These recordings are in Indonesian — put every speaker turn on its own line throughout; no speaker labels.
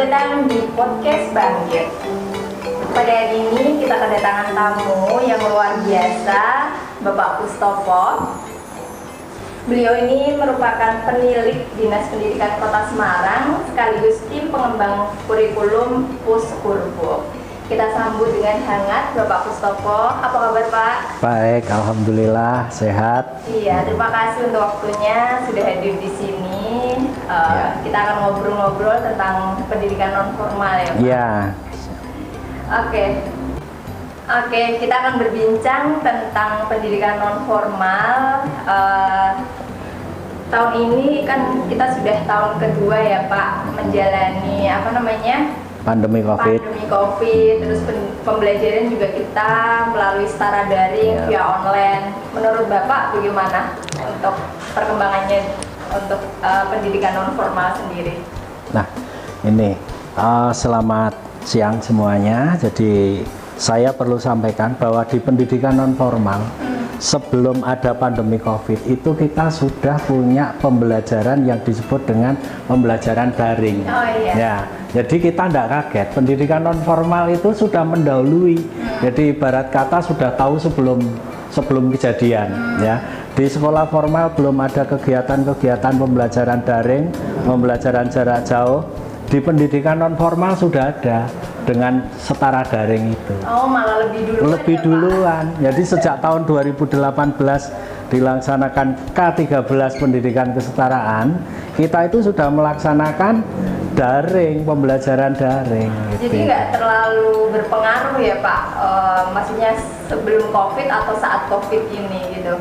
datang di podcast Bangkit. Pada hari ini kita kedatangan tamu yang luar biasa, Bapak Pustopo. Beliau ini merupakan penilik Dinas Pendidikan Kota Semarang sekaligus tim pengembang kurikulum Puskurbo. Kita sambut dengan hangat Bapak Pustopo. Apa kabar Pak?
Baik, alhamdulillah sehat.
Iya, terima kasih untuk waktunya sudah hadir di sini. Kita akan ngobrol-ngobrol tentang pendidikan non formal ya Pak.
Iya.
Oke, kita akan berbincang tentang pendidikan non formal. Tahun ini kan kita sudah tahun kedua ya Pak menjalani
Pandemi COVID,
terus pembelajaran juga kita melalui setara daring via online. Menurut Bapak bagaimana untuk perkembangannya untuk pendidikan non formal sendiri?
Nah, ini selamat siang semuanya. Jadi saya perlu sampaikan bahwa di pendidikan non formal sebelum ada pandemi COVID itu kita sudah punya pembelajaran yang disebut dengan pembelajaran daring.
Oh iya.
Ya, jadi kita tidak kaget. Pendidikan non formal itu sudah mendahului. Jadi ibarat kata sudah tahu sebelum kejadian. Ya, di sekolah formal belum ada kegiatan-kegiatan pembelajaran daring, pembelajaran jarak jauh. Di pendidikan non formal sudah ada dengan setara daring itu.
Oh, malah lebih
duluan. Jadi sejak tahun 2018 dilaksanakan K13 pendidikan kesetaraan, kita itu sudah melaksanakan daring, pembelajaran daring.
Jadi nggak terlalu berpengaruh ya Pak, maksudnya sebelum COVID atau saat COVID ini gitu?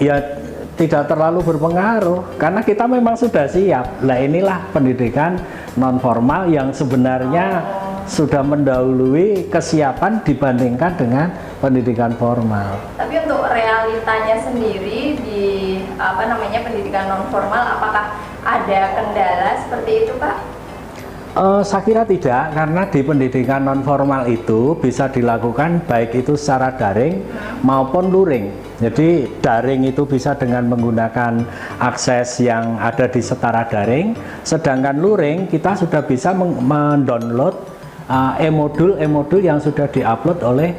Ya tidak terlalu berpengaruh karena kita memang sudah siap. Nah inilah pendidikan non formal yang sebenarnya sudah mendahului kesiapan dibandingkan dengan pendidikan formal.
Tapi untuk realitanya sendiri di pendidikan non formal, apakah ada kendala seperti itu Pak?
Saya kira tidak, karena di pendidikan non formal itu bisa dilakukan baik itu secara daring maupun luring. Jadi daring itu bisa dengan menggunakan akses yang ada di setara daring, sedangkan luring kita sudah bisa mendownload e-modul yang sudah diupload oleh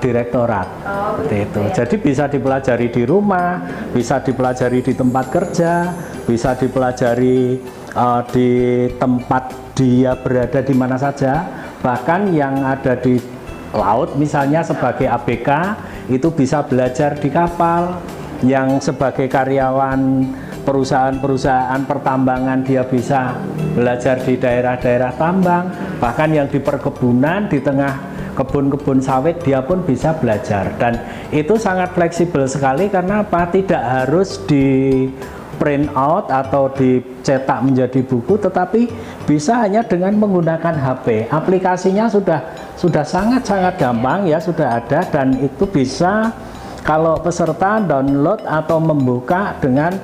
direktorat. Seperti itu.
Ya.
Jadi bisa dipelajari di rumah, bisa dipelajari di tempat kerja, bisa dipelajari di tempat dia berada di mana saja, bahkan yang ada di laut misalnya sebagai ABK itu bisa belajar di kapal, yang sebagai karyawan perusahaan-perusahaan pertambangan dia bisa belajar di daerah-daerah tambang, bahkan yang di perkebunan di tengah kebun-kebun sawit dia pun bisa belajar. Dan itu sangat fleksibel sekali karena apa? Tidak harus di print out atau dicetak menjadi buku, tetapi bisa hanya dengan menggunakan HP. Aplikasinya sudah sangat gampang ya, sudah ada, dan itu bisa kalau peserta download atau membuka dengan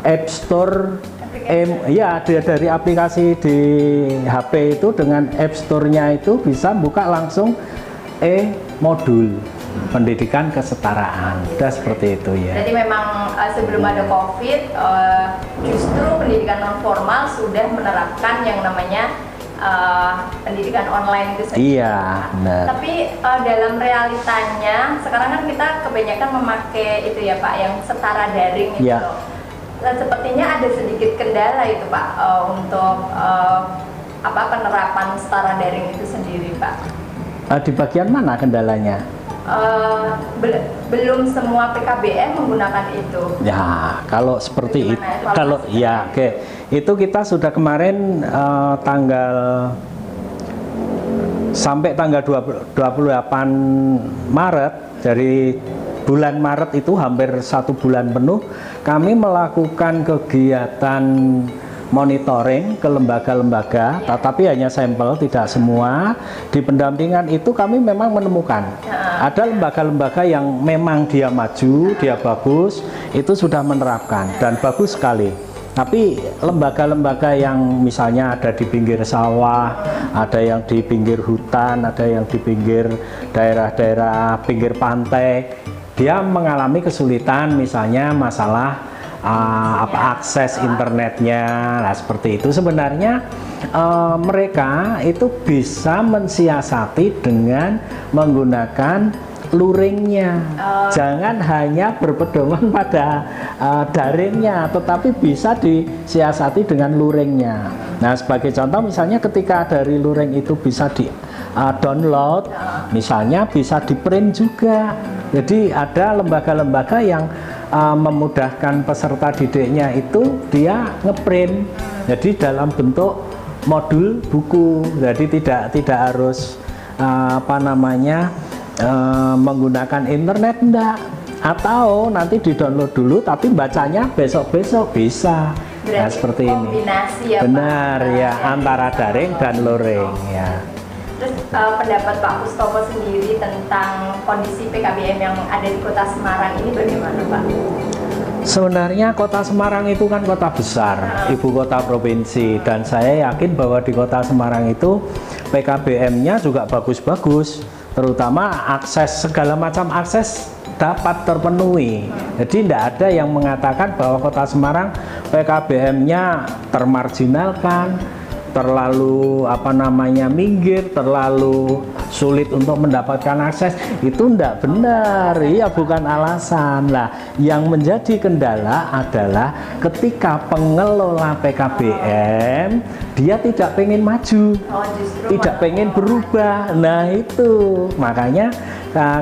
App Store. Dari aplikasi di HP itu dengan App Store-nya itu bisa buka langsung e-modul pendidikan kesetaraan. Sudah seperti itu ya.
Jadi memang sebelum ada COVID, justru pendidikan non formal sudah menerapkan yang namanya pendidikan online itu sendiri.
Iya, benar.
Tapi dalam realitanya sekarang kan kita kebanyakan memakai itu ya Pak, yang setara daring itu.
Iya.
Dan sepertinya ada sedikit kendala itu Pak untuk penerapan setara daring itu sendiri Pak.
Di bagian mana kendalanya?
Belum semua PKBM menggunakan itu.
Ya, kalau seperti itu, itu kita sudah kemarin sampai tanggal 28 Maret, dari bulan Maret itu hampir 1 bulan penuh kami melakukan kegiatan monitoring ke lembaga-lembaga, tetapi hanya sampel, tidak semua. Di pendampingan itu kami memang menemukan ada lembaga-lembaga yang memang dia maju, dia bagus, itu sudah menerapkan dan bagus sekali. Tapi lembaga-lembaga yang misalnya ada di pinggir sawah, ada yang di pinggir hutan, ada yang di pinggir daerah-daerah pinggir pantai, dia mengalami kesulitan, misalnya masalah akses internetnya. Nah, seperti itu sebenarnya mereka itu bisa mensiasati dengan menggunakan luringnya. Jangan hanya berpedoman pada daringnya, tetapi bisa disiasati dengan luringnya. Nah, sebagai contoh misalnya ketika dari luring itu bisa di download, misalnya bisa di print juga. Jadi ada lembaga-lembaga yang memudahkan peserta didiknya itu dia ngeprint. Jadi dalam bentuk modul buku. Jadi tidak harus menggunakan internet, enggak. Atau nanti di-download dulu tapi bacanya besok-besok bisa.
Berarti
nah, seperti ini.
Kombinasi ya,
benar
Pak?
ya, antara daring dan luring ya.
Terus pendapat Pak Kustopo sendiri tentang kondisi PKBM yang ada di Kota Semarang ini bagaimana, Pak?
Sebenarnya Kota Semarang itu kan kota besar, ibu kota provinsi, dan saya yakin bahwa di Kota Semarang itu PKBM-nya juga bagus-bagus, terutama akses, segala macam akses dapat terpenuhi. Jadi tidak ada yang mengatakan bahwa Kota Semarang PKBM-nya termarginalkan, terlalu minggir, terlalu sulit untuk mendapatkan akses. Itu tidak benar, iya, bukan alasan. Lah, yang menjadi kendala adalah ketika pengelola PKBM dia tidak pengen maju, tidak pengen berubah. Nah, itu makanya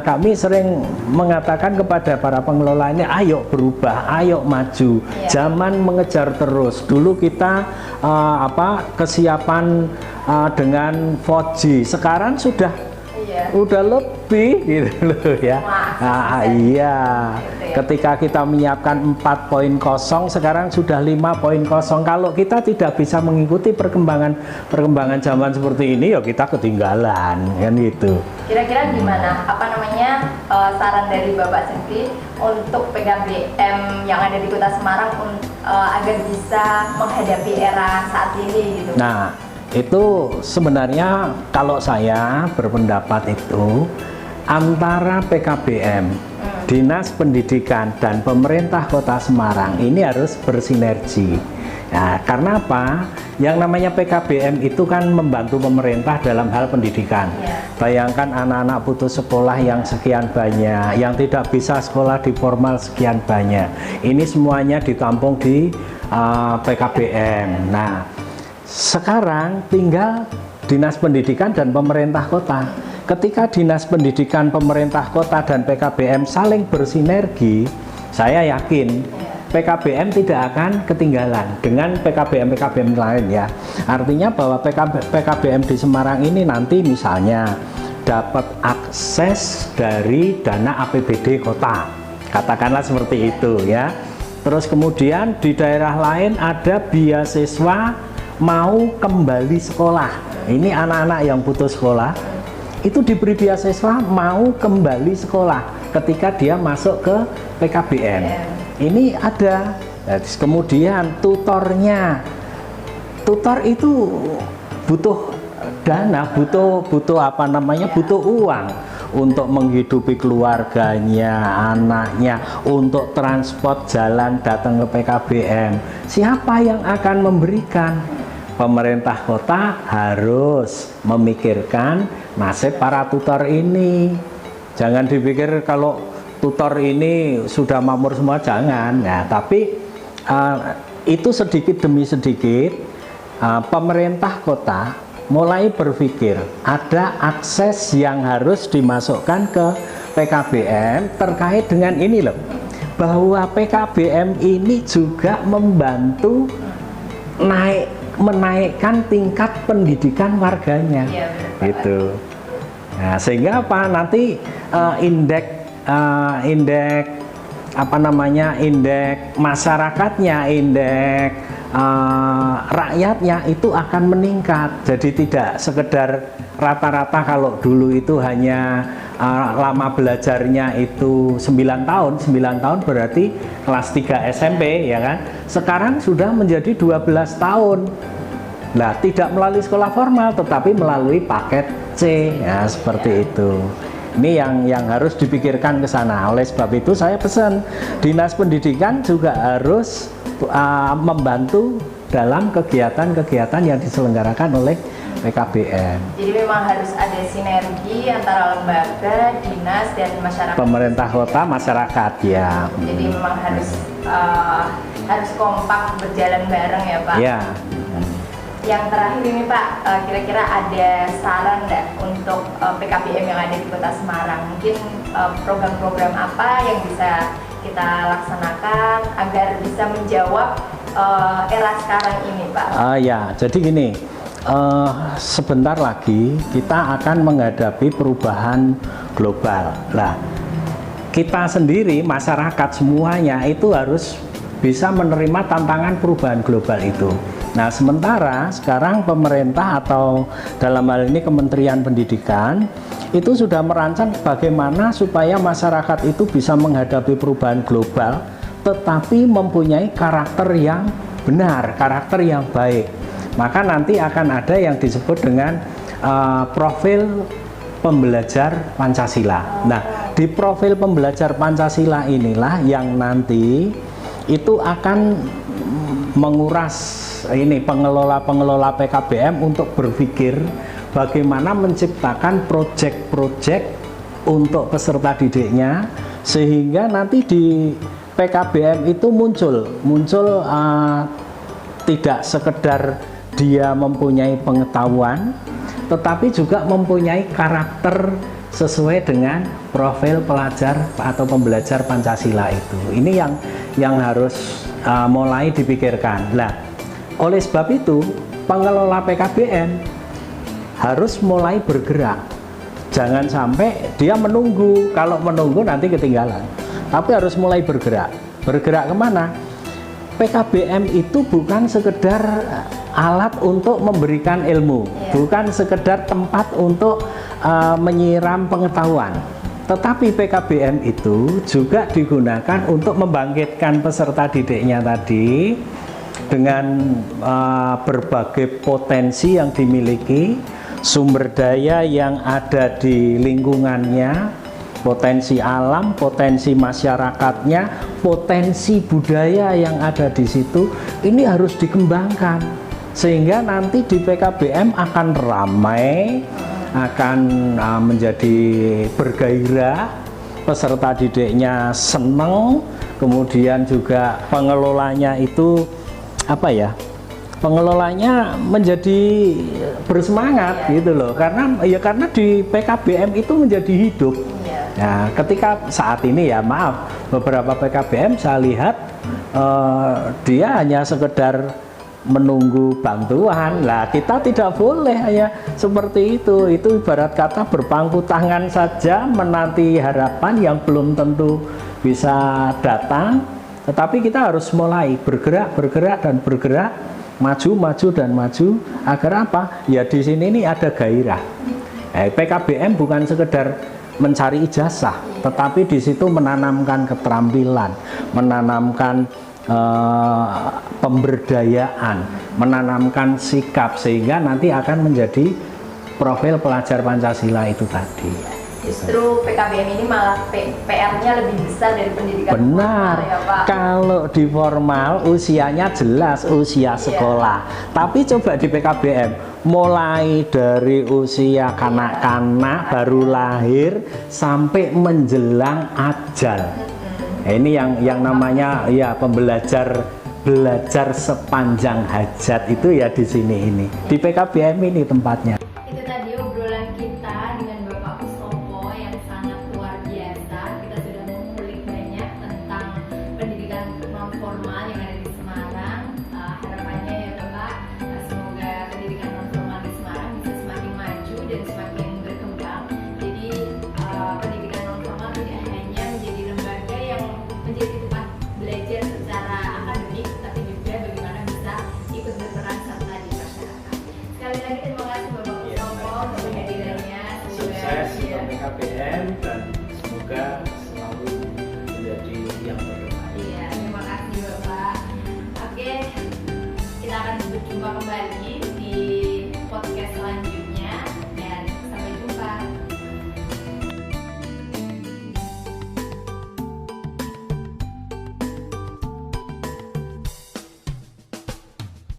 kami sering mengatakan kepada para pengelola ini, ayo berubah, ayo maju, jangan mengejar terus. Dulu kita kesiapan dengan 4G, sekarang sudah lebih gitu loh ya. Iya, ketika kita menyiapkan 4.0 sekarang sudah 5.0. Kalau kita tidak bisa mengikuti perkembangan zaman seperti ini, ya kita ketinggalan kan gitu.
Kira-kira gimana saran dari Bapak sendiri untuk PKBM yang ada di Kota Semarang agar bisa menghadapi era saat ini gitu?
Nah, itu sebenarnya kalau saya berpendapat itu antara PKBM, Dinas Pendidikan dan pemerintah Kota Semarang ini harus bersinergi. Nah, karena apa? Yang namanya PKBM itu kan membantu pemerintah dalam hal pendidikan. Bayangkan anak-anak putus sekolah yang sekian banyak, yang tidak bisa sekolah di formal sekian banyak. Ini semuanya ditampung di PKBM. Nah, sekarang tinggal Dinas Pendidikan dan pemerintah kota. Ketika Dinas Pendidikan, pemerintah kota dan PKBM saling bersinergi, saya yakin PKBM tidak akan ketinggalan dengan PKBM lain ya. Artinya bahwa PKBM di Semarang ini nanti misalnya dapat akses dari dana APBD kota, katakanlah seperti itu ya. Terus kemudian di daerah lain ada beasiswa mau kembali sekolah. Ini anak-anak yang putus sekolah itu diberi beasiswa mau kembali sekolah ketika dia masuk ke PKBM. Ini ada. Kemudian tutornya, tutor itu butuh dana, butuh butuh uang untuk menghidupi keluarganya, anaknya, untuk transport jalan datang ke PKBM. Siapa yang akan memberikan? Pemerintah kota harus memikirkan nasib para tutor ini. Jangan dipikir kalau tutor ini sudah makmur semua, jangan. Nah, tapi itu sedikit demi sedikit pemerintah kota mulai berpikir ada akses yang harus dimasukkan ke PKBM terkait dengan ini loh, bahwa PKBM ini juga membantu menaikkan tingkat pendidikan warganya, gitu. Nah, sehingga apa nanti indeks masyarakatnya, indeks rakyatnya itu akan meningkat. Jadi tidak sekedar rata-rata, kalau dulu itu hanya lama belajarnya itu 9 tahun berarti kelas 3 SMP ya kan. Sekarang sudah menjadi 12 tahun. Nah, tidak melalui sekolah formal tetapi melalui paket C ya, seperti itu. Ini yang harus dipikirkan ke sana. Oleh sebab itu saya pesan Dinas Pendidikan juga harus membantu dalam kegiatan-kegiatan yang diselenggarakan oleh PKBM.
Jadi memang harus ada sinergi antara lembaga, dinas, dan masyarakat.
Pemerintah kota, masyarakat ya.
Jadi memang harus kompak berjalan bareng ya Pak.
Ya.
Yang terakhir ini Pak, kira-kira ada saran nggak untuk PKBM yang ada di Kota Semarang? Mungkin program-program apa yang bisa kita laksanakan agar bisa menjawab era sekarang ini Pak?
Ya, jadi gini. Sebentar lagi kita akan menghadapi perubahan global. Nah, kita sendiri masyarakat semuanya itu harus bisa menerima tantangan perubahan global itu. Nah, sementara sekarang pemerintah atau dalam hal ini Kementerian Pendidikan itu sudah merancang bagaimana supaya masyarakat itu bisa menghadapi perubahan global tetapi mempunyai karakter yang benar, karakter yang baik. Maka nanti akan ada yang disebut dengan profil pembelajar Pancasila. Nah, di profil pembelajar Pancasila inilah yang nanti itu akan menguras ini pengelola PKBM untuk berpikir bagaimana menciptakan proyek-proyek untuk peserta didiknya sehingga nanti di PKBM itu muncul tidak sekedar dia mempunyai pengetahuan tetapi juga mempunyai karakter sesuai dengan profil pelajar atau pembelajar Pancasila itu. Ini yang harus mulai dipikirkan. Nah, oleh sebab itu pengelola PKBM harus mulai bergerak. Jangan sampai dia menunggu. Kalau menunggu nanti ketinggalan. Tapi harus mulai bergerak. Bergerak kemana? PKBM itu bukan sekedar alat untuk memberikan ilmu, bukan sekedar tempat untuk menyiram pengetahuan. Tetapi PKBM itu juga digunakan untuk membangkitkan peserta didiknya tadi dengan berbagai potensi yang dimiliki, sumber daya yang ada di lingkungannya, potensi alam, potensi masyarakatnya, potensi budaya yang ada di situ, ini harus dikembangkan sehingga nanti di PKBM akan ramai, akan menjadi bergairah, peserta didiknya seneng, kemudian juga pengelolanya itu pengelolanya menjadi bersemangat gitu loh, karena di PKBM itu menjadi hidup. Nah, ketika saat ini beberapa PKBM saya lihat dia hanya sekedar menunggu bantuan. Lah, kita tidak boleh hanya seperti itu. Itu ibarat kata berpangku tangan saja menanti harapan yang belum tentu bisa datang. Tetapi kita harus mulai bergerak dan bergerak, maju dan maju agar apa? Ya di sini ini ada gairah. PKBM bukan sekedar mencari ijazah, tetapi di situ menanamkan keterampilan, menanamkan pemberdayaan, menanamkan sikap sehingga nanti akan menjadi profil pelajar Pancasila itu tadi.
Justru PKBM ini malah PR-nya lebih besar dari pendidikan
benar
formal, ya Pak.
Kalau di formal usianya jelas usia sekolah, tapi coba di PKBM mulai dari usia kanak-kanak baru lahir sampai menjelang ajal. Ini yang namanya belajar sepanjang hajat itu ya di sini ini. Di PKBM ini tempatnya.
Itu tadi obrolan kita dengan Bapak Kustopo yang sangat luar biasa. Kita sudah mengulik banyak tentang pendidikan non formal yang ada di Semarang. Harapannya ya Bapak, semoga pendidikan non formal di Semarang bisa semakin maju dan semakin berkembang. Jadi pendidikan non formal tidak hanya menjadi lembaga yang menjadi tempat belajar secara akademik, tapi juga bagaimana bisa ikut berperan serta di masyarakat. Sekali lagi terima kasih Bapak Kustopo untuk kehadirannya.
Sukses untuk PKBM dan semoga selalu menjadi yang terbaik.
Iya, terima kasih Bapak. Oke, kita akan berjumpa kembali.